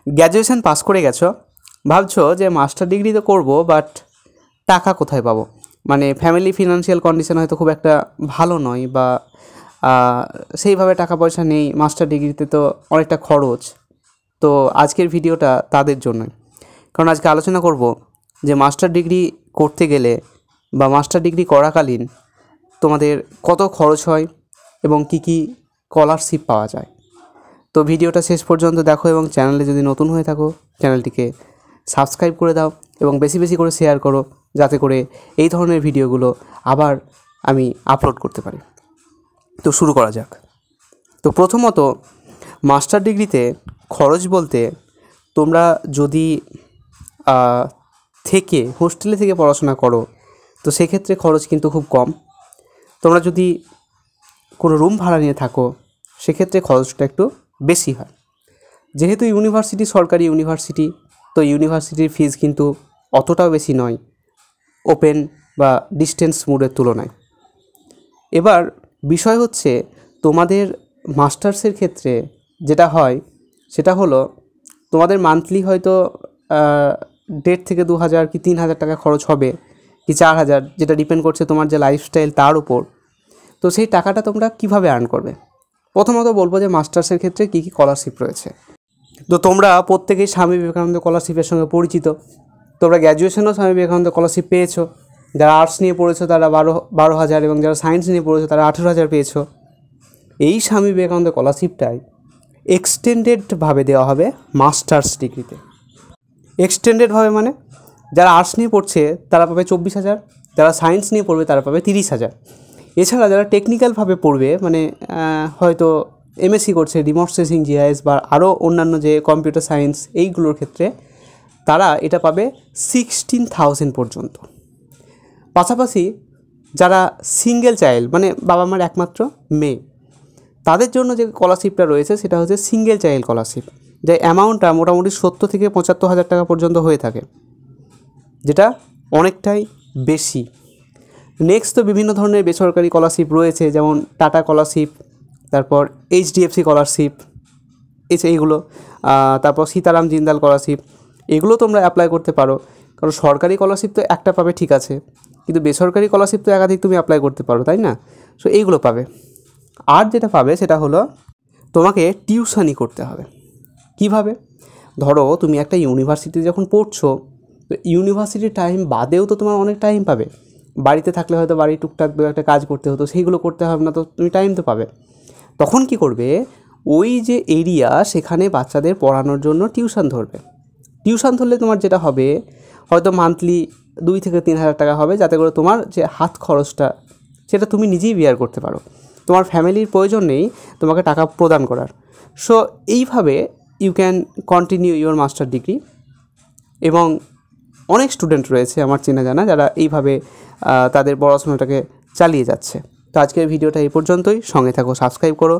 Graduation pass করে গেছো, ভাবছো যে মাস্টার ডিগ্রি তো করবো, বাট টাকা কোথায় পাবো? মানে ফ্যামিলি ফিনান্সিয়াল কন্ডিশন হয়তো খুব একটা ভালো নয়, বা সেইভাবে টাকা পয়সা নেই, মাস্টার ডিগ্রিতে তো অনেকটা খরচ। তো আজকের ভিডিওটা তাদের জন্যই, কারণ আজকে আলোচনা করব যে মাস্টার ডিগ্রি করতে গেলে বা মাস্টার ডিগ্রি করাকালীন তোমাদের কত খরচ হয় এবং কি কি স্কলারশিপ পাওয়া যায়। তো ভিডিওটা শেষ পর্যন্ত দেখো, এবং চ্যানেলে যদি নতুন হয়ে থাকো চ্যানেলটিকে সাবস্ক্রাইব করে দাও এবং বেশি বেশি করে শেয়ার করো, যাতে করে এই ধরনের ভিডিওগুলো আবার আমি আপলোড করতে পারি। তো শুরু করা যাক। তো প্রথমত মাস্টার ডিগ্রিতে খরচ বলতে, তোমরা যদি হোস্টেলে থেকে পড়াশোনা করো তো সেক্ষেত্রে খরচ কিন্তু খুব কম। তোমরা যদি কোনো রুম ভাড়া নিয়ে থাকো সেক্ষেত্রে খরচটা একটু বেশি হয়। যেহেতু ইউনিভার্সিটি সরকারি ইউনিভার্সিটি, তো ইউনিভার্সিটির ফিজ কিন্তু অতটাও বেশি নয় ওপেন বা ডিস্টেন্স মোডের তুলনায়। এবার বিষয় হচ্ছে, তোমাদের মাস্টার্সের ক্ষেত্রে যেটা হয় সেটা হলো, তোমাদের মান্থলি হয়তো 1,500 থেকে 2,000 কি 3,000 টাকা খরচ হবে, কি 4,000, যেটা ডিপেন্ড করছে তোমার যে লাইফস্টাইল তার উপর। তো সেই টাকাটা তোমরা কিভাবে আর্ন করবে? প্রথমত বলবো যে মাস্টার্সের ক্ষেত্রে কী কী স্কলারশিপ রয়েছে। তো তোমরা প্রত্যেকেই স্বামী বিবেকানন্দ স্কলারশিপের সঙ্গে পরিচিত। তোমরা গ্র্যাজুয়েশনেও স্বামী বিবেকানন্দ স্কলারশিপ পেয়েছো। যারা আর্টস নিয়ে পড়েছো তারা 12,000 এবং যারা সায়েন্স নিয়ে পড়েছো তারা 18,000 পেয়েছো। এই স্বামী বিবেকানন্দ স্কলারশিপটাই এক্সটেন্ডেডভাবে দেওয়া হবে মাস্টার্স ডিগ্রিতে। এক্সটেন্ডেডভাবে মানে যারা আর্টস নিয়ে পড়ছে তারা পাবে 24,000, যারা সায়েন্স নিয়ে পড়বে তারা পাবে 30,000। এছাড়া যারা টেকনিক্যালভাবে পড়বে, মানে হয়তো এমএসসি করছে, রিমোট সেন্সিং, জিআইএস বা আরও অন্যান্য যে কম্পিউটার সায়েন্স, এইগুলোর ক্ষেত্রে তারা এটা পাবে 16,000 পর্যন্ত। পাশাপাশি যারা সিঙ্গেল চাইল্ড, মানে বাবা মার একমাত্র মেয়ে, তাদের জন্য যে স্কলারশিপটা রয়েছে সেটা হচ্ছে সিঙ্গেল চাইল্ড স্কলারশিপ, যে অ্যামাউন্টটা মোটামুটি 70 থেকে 75,000 টাকা পর্যন্ত হয়ে থাকে, যেটা অনেকটাই বেশি। নেক্সট তো বিভিন্ন ধরনের বেসরকারি স্কলারশিপ রয়েছে, যেমন টাটা স্কলারশিপ, তারপর এইচডিএফসি স্কলারশিপ, এইগুলো, তারপর সীতারাম জিন্দাল স্কলারশিপ, এগুলো তোমরা অ্যাপ্লাই করতে পারো। কারণ সরকারি স্কলারশিপ তো একটা পাবে, ঠিক আছে, কিন্তু বেসরকারি স্কলারশিপ তো একাধিক তুমি অ্যাপ্লাই করতে পারো, তাই না? সো এইগুলো পাবে। আর যেটা পাবে সেটা হলো, তোমাকে টিউশনি করতে হবে। কিভাবে? ধরো তুমি একটা ইউনিভার্সিটিতে যখন পড়ছো, তো ইউনিভার্সিটির টাইম বাদেও তো তোমার অনেক টাইম পাবে। বাড়িতে থাকলে হয়তো বাড়ি টুকটাক একটা কাজ করতে হতো, সেইগুলো করতে হবে না, তো তুমি টাইম তো পাবে। তখন কি করবে, ওই যে এরিয়া সেখানে বাচ্চাদের পড়ানোর জন্য টিউশন ধরবে। টিউশন ধরলে তোমার যেটা হবে, হয়তো মান্থলি 2 থেকে 3,000 টাকা হবে, যাতে করে তোমার যে হাত খরচটা সেটা তুমি নিজেই বিয়ার করতে পারো। তোমার ফ্যামিলির প্রয়োজন নেই তোমাকে টাকা প্রদান করার। সো এইভাবে you can continue your master degree. এবং অনেক স্টুডেন্ট রয়েছে আমার চেনা জানা যারা এইভাবে তাদের পড়াশোনাটাকে চালিয়ে যাচ্ছে। তো আজকের ভিডিওটা এই পর্যন্তই। সঙ্গে থাকো, সাবস্ক্রাইব করো।